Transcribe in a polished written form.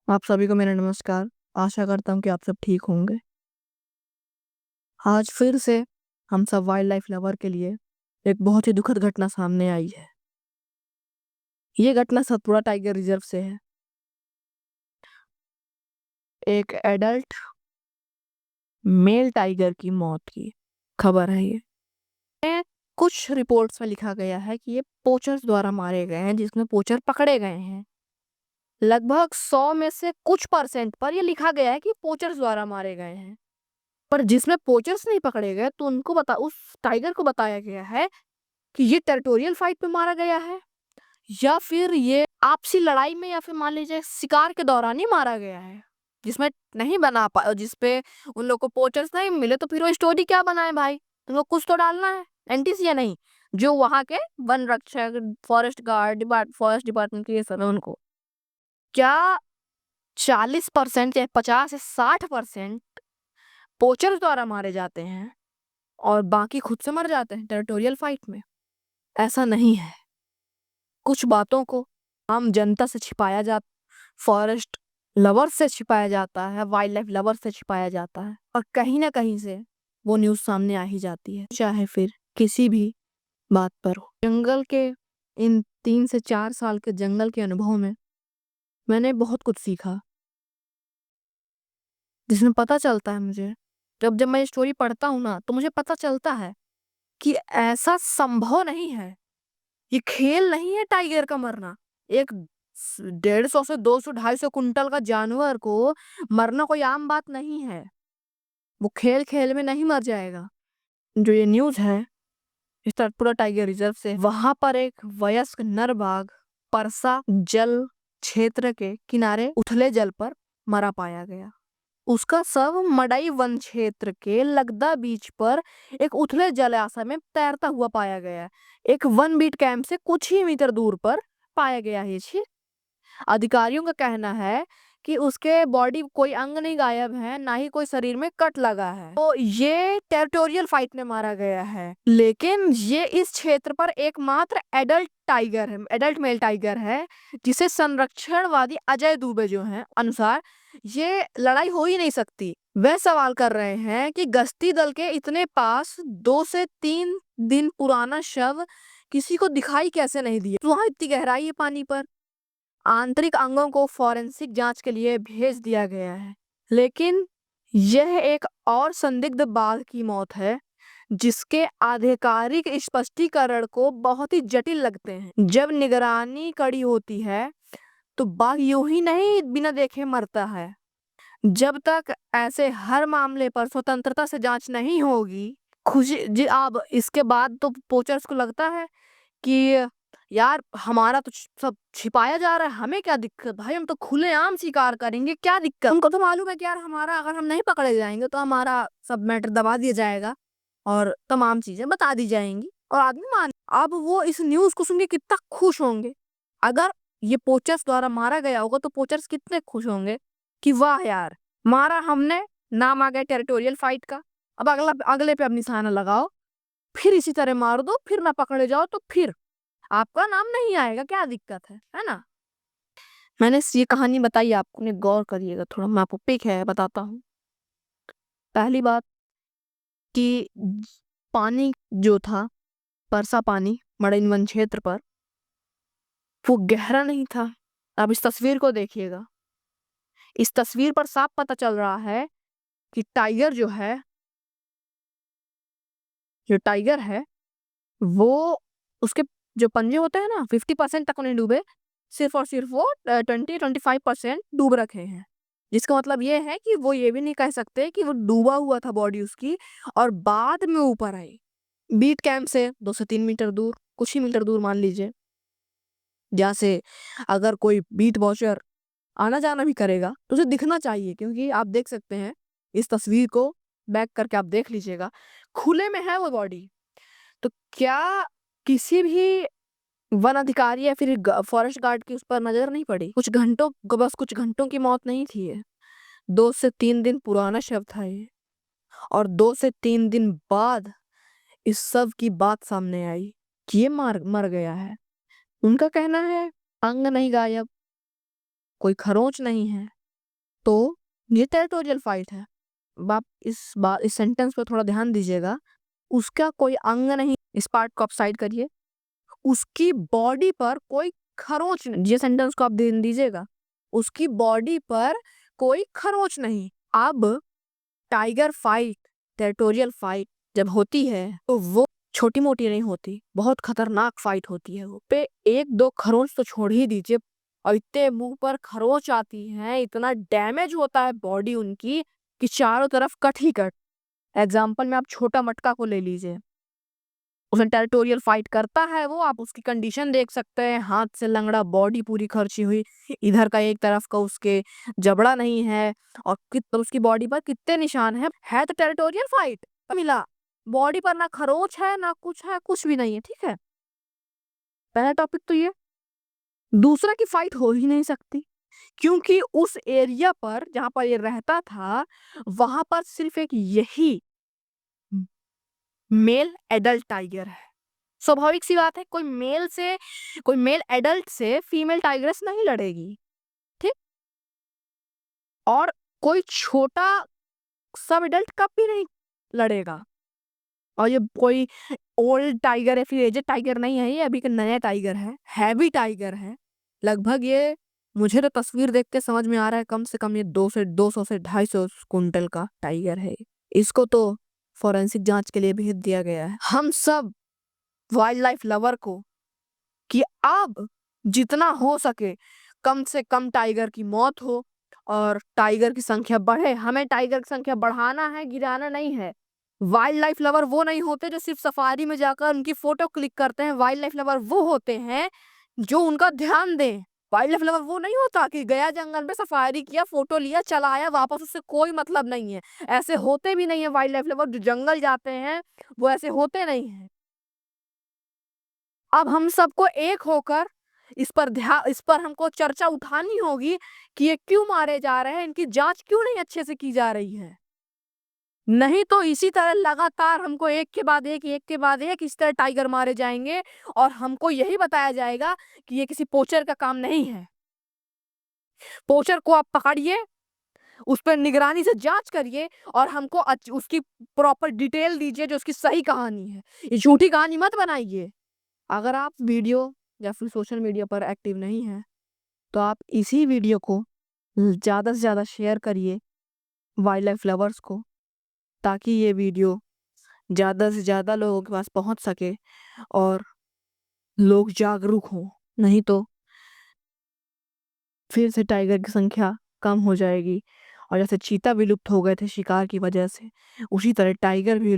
आप सभी को मेरा नमस्कार। आशा करता हूँ कि आप सब ठीक होंगे। आज फिर से हम सब वाइल्ड लाइफ लवर के लिए एक बहुत ही दुखद घटना सामने आई है। ये घटना सतपुड़ा टाइगर रिजर्व से है। एक एडल्ट मेल टाइगर की मौत की खबर है। ये कुछ रिपोर्ट्स में लिखा गया है कि ये पोचर्स द्वारा मारे गए हैं, जिसमें पोचर पकड़े गए हैं। लगभग 100 में से कुछ परसेंट पर ये लिखा गया है कि पोचर्स द्वारा मारे गए हैं, पर जिसमें पोचर्स नहीं पकड़े गए तो उस टाइगर को बताया गया है कि ये टेरिटोरियल फाइट में मारा गया है, या फिर ये आपसी लड़ाई में, या फिर मान लीजिए शिकार के दौरान ही मारा गया है, जिसमें नहीं बना पा जिसपे उन लोग को पोचर्स नहीं मिले। तो फिर वो स्टोरी क्या बनाए भाई? तुमको कुछ तो डालना है, एनटीसी या नहीं, जो वहां के वन रक्षक, फॉरेस्ट डिपार्टमेंट के ये सब है, उनको क्या 40% या 50 से 60% पोचर्स द्वारा मारे जाते हैं और बाकी खुद से मर जाते हैं टेरिटोरियल फाइट में? ऐसा नहीं है। कुछ बातों को आम जनता से छिपाया जाता, फॉरेस्ट लवर से छिपाया जाता है, वाइल्ड लाइफ लवर से छिपाया जाता है, और कहीं ना कहीं से वो न्यूज़ सामने आ ही जाती है, चाहे फिर किसी भी बात पर हो। जंगल के इन 3 से 4 साल के जंगल के अनुभव में मैंने बहुत कुछ सीखा, जिसमें पता चलता है मुझे, जब जब मैं ये स्टोरी पढ़ता हूँ ना, तो मुझे पता चलता है कि ऐसा संभव नहीं है। ये खेल नहीं है टाइगर का मरना। एक 150 से 200 250 कुंटल का जानवर को मरना कोई आम बात नहीं है। वो खेल खेल में नहीं मर जाएगा। जो ये न्यूज़ है इस सतपुड़ा टाइगर रिजर्व से, वहां पर एक वयस्क नर बाघ परसा जल क्षेत्र के किनारे उथले जल पर मरा पाया गया। उसका शव मड़ई वन क्षेत्र के लगदा बीच पर एक उथले जलाशय में तैरता हुआ पाया गया। एक वन बीट कैंप से कुछ ही मीटर दूर पर पाया गया है। अधिकारियों का कहना है कि उसके बॉडी कोई अंग नहीं गायब है, ना ही कोई शरीर में कट लगा है। तो ये टेरिटोरियल फाइट में मारा गया है, लेकिन ये इस क्षेत्र पर एकमात्र एडल्ट मेल टाइगर है, जिसे संरक्षणवादी अजय दुबे जो हैं अनुसार ये लड़ाई हो ही नहीं सकती। वह सवाल कर रहे हैं कि गश्ती दल के इतने पास 2 से 3 दिन पुराना शव किसी को दिखाई कैसे नहीं दिया? तो वहां इतनी गहराई है पानी पर। आंतरिक अंगों को फॉरेंसिक जांच के लिए भेज दिया गया है, लेकिन यह एक और संदिग्ध बाघ की मौत है, जिसके आधिकारिक स्पष्टीकरण को बहुत ही जटिल लगते हैं। जब निगरानी कड़ी होती है तो बाघ यूं ही नहीं बिना देखे मरता है। जब तक ऐसे हर मामले पर स्वतंत्रता से जांच नहीं होगी, खुशी जी अब इसके बाद तो पोचर्स को लगता है कि यार हमारा तो सब छिपाया जा रहा है, हमें क्या दिक्कत भाई, हम तो खुलेआम शिकार करेंगे, क्या दिक्कत? हमको तो मालूम है कि यार हमारा अगर हम नहीं पकड़े जाएंगे तो हमारा सब मैटर दबा दिया जाएगा और तमाम चीजें बता दी जाएंगी और आदमी मान। अब वो इस न्यूज को सुन के कितना खुश होंगे। अगर ये पोचर्स द्वारा मारा गया होगा तो पोचर्स कितने खुश होंगे कि वाह यार, मारा हमने, नाम आ गया टेरिटोरियल फाइट का। अब अगले पे अब निशाना लगाओ, फिर इसी तरह मार दो, फिर ना पकड़े जाओ तो फिर आपका नाम नहीं आएगा, क्या दिक्कत है ना? मैंने ये कहानी बताई, आपको ने गौर करिएगा थोड़ा, मैं आपको पिक है बताता हूँ। पहली बात कि पानी जो था, परसा पानी मड़ई वन क्षेत्र पर, वो गहरा नहीं था। अब इस तस्वीर को देखिएगा। इस तस्वीर पर साफ पता चल रहा है कि टाइगर है वो, उसके जो पंजे होते हैं ना, 50% तक नहीं डूबे, सिर्फ और सिर्फ वो 20-25% डूब रखे हैं। जिसका मतलब ये है कि वो ये भी नहीं कह सकते कि वो डूबा हुआ था बॉडी उसकी और बाद में ऊपर आई। बीट कैंप से 2 से 3 मीटर दूर, कुछ ही मीटर दूर मान लीजिए, जहाँ से अगर कोई बीट वॉचर आना जाना भी करेगा तो उसे दिखना चाहिए, क्योंकि आप देख सकते हैं इस तस्वीर को बैक करके, आप देख लीजिएगा, खुले में है वो बॉडी। तो क्या किसी भी वन अधिकारी या फिर फॉरेस्ट गार्ड की उस पर नजर नहीं पड़ी? बस कुछ घंटों की मौत नहीं थी ये, 2 से 3 दिन पुराना शव था ये, और 2 से 3 दिन बाद इस सब की बात सामने आई कि ये मर गया है। उनका कहना है अंग नहीं गायब, कोई खरोंच नहीं है, तो ये टेरिटोरियल फाइट है। अब आप इस सेंटेंस पे थोड़ा ध्यान दीजिएगा। उसका कोई अंग नहीं, इस पार्ट को आप साइड करिए। उसकी बॉडी पर कोई खरोच नहीं, ये सेंटेंस को आप ध्यान दीजिएगा। उसकी बॉडी पर कोई खरोच नहीं। अब टाइगर फाइट, टेरिटोरियल फाइट जब होती है तो वो छोटी मोटी नहीं होती, बहुत खतरनाक फाइट होती है। वो पे एक दो खरोच तो छोड़ ही दीजिए, और इतने मुंह पर खरोच आती है, इतना डैमेज होता है बॉडी उनकी कि चारों तरफ कट ही कट। एग्जाम्पल में आप छोटा मटका को ले लीजिए, उसने टेरिटोरियल फाइट करता है वो, आप उसकी कंडीशन देख सकते हैं, हाथ से लंगड़ा, बॉडी पूरी खर्ची हुई, इधर का एक तरफ का उसके जबड़ा नहीं है, और तो उसकी बॉडी पर कितने निशान है तो टेरिटोरियल फाइट मिला। बॉडी पर ना खरोच है ना कुछ है, कुछ भी नहीं है, ठीक है। पहला टॉपिक तो ये। दूसरा की फाइट हो ही नहीं सकती, क्योंकि उस एरिया पर जहां पर ये रहता था वहां पर सिर्फ एक यही मेल एडल्ट टाइगर है। स्वाभाविक सी बात है, कोई मेल एडल्ट से फीमेल टाइग्रेस नहीं लड़ेगी, ठीक। और कोई छोटा सब एडल्ट कब भी नहीं लड़ेगा। और ये कोई ओल्ड टाइगर है, फिर एजेड टाइगर नहीं है, ये अभी का नया टाइगर है, हैवी टाइगर है। लगभग ये, मुझे तो तस्वीर देख के समझ में आ रहा है, कम से कम ये 200 से 250 कुंटल का टाइगर है। इसको तो फोरेंसिक जांच के लिए भेज दिया गया है। हम सब वाइल्ड लाइफ लवर को कि अब जितना हो सके कम से कम टाइगर की मौत हो और टाइगर की संख्या बढ़े। हमें टाइगर की संख्या बढ़ाना है, गिराना नहीं है। वाइल्ड लाइफ लवर वो नहीं होते जो सिर्फ सफारी में जाकर उनकी फोटो क्लिक करते हैं। वाइल्ड लाइफ लवर वो होते हैं जो उनका ध्यान दें। वाइल्ड लाइफ लवर वो नहीं होता कि गया जंगल में, सफारी किया, फोटो लिया, चला आया वापस, उससे कोई मतलब नहीं है। ऐसे होते भी नहीं है वाइल्ड लाइफ लवर। जो जंगल जाते हैं वो ऐसे होते नहीं है। अब हम सबको एक होकर इस पर हमको चर्चा उठानी होगी कि ये क्यों मारे जा रहे हैं, इनकी जांच क्यों नहीं अच्छे से की जा रही है। नहीं तो इसी तरह लगातार हमको एक के बाद एक इस तरह टाइगर मारे जाएंगे, और हमको यही बताया जाएगा कि ये किसी पोचर का काम नहीं है। पोचर को आप पकड़िए, उस पर निगरानी से जांच करिए, और हमको उसकी प्रॉपर डिटेल दीजिए, जो उसकी सही कहानी है। ये झूठी कहानी मत बनाइए। अगर आप वीडियो या फिर सोशल मीडिया पर एक्टिव नहीं हैं तो आप इसी वीडियो को ज़्यादा से ज़्यादा शेयर करिए वाइल्ड लाइफ लवर्स को, ताकि ये वीडियो ज़्यादा से ज़्यादा लोगों के पास पहुंच सके और लोग जागरूक हों। नहीं तो फिर से टाइगर की संख्या कम हो जाएगी, और जैसे चीता विलुप्त हो गए थे शिकार की वजह से, उसी तरह टाइगर भी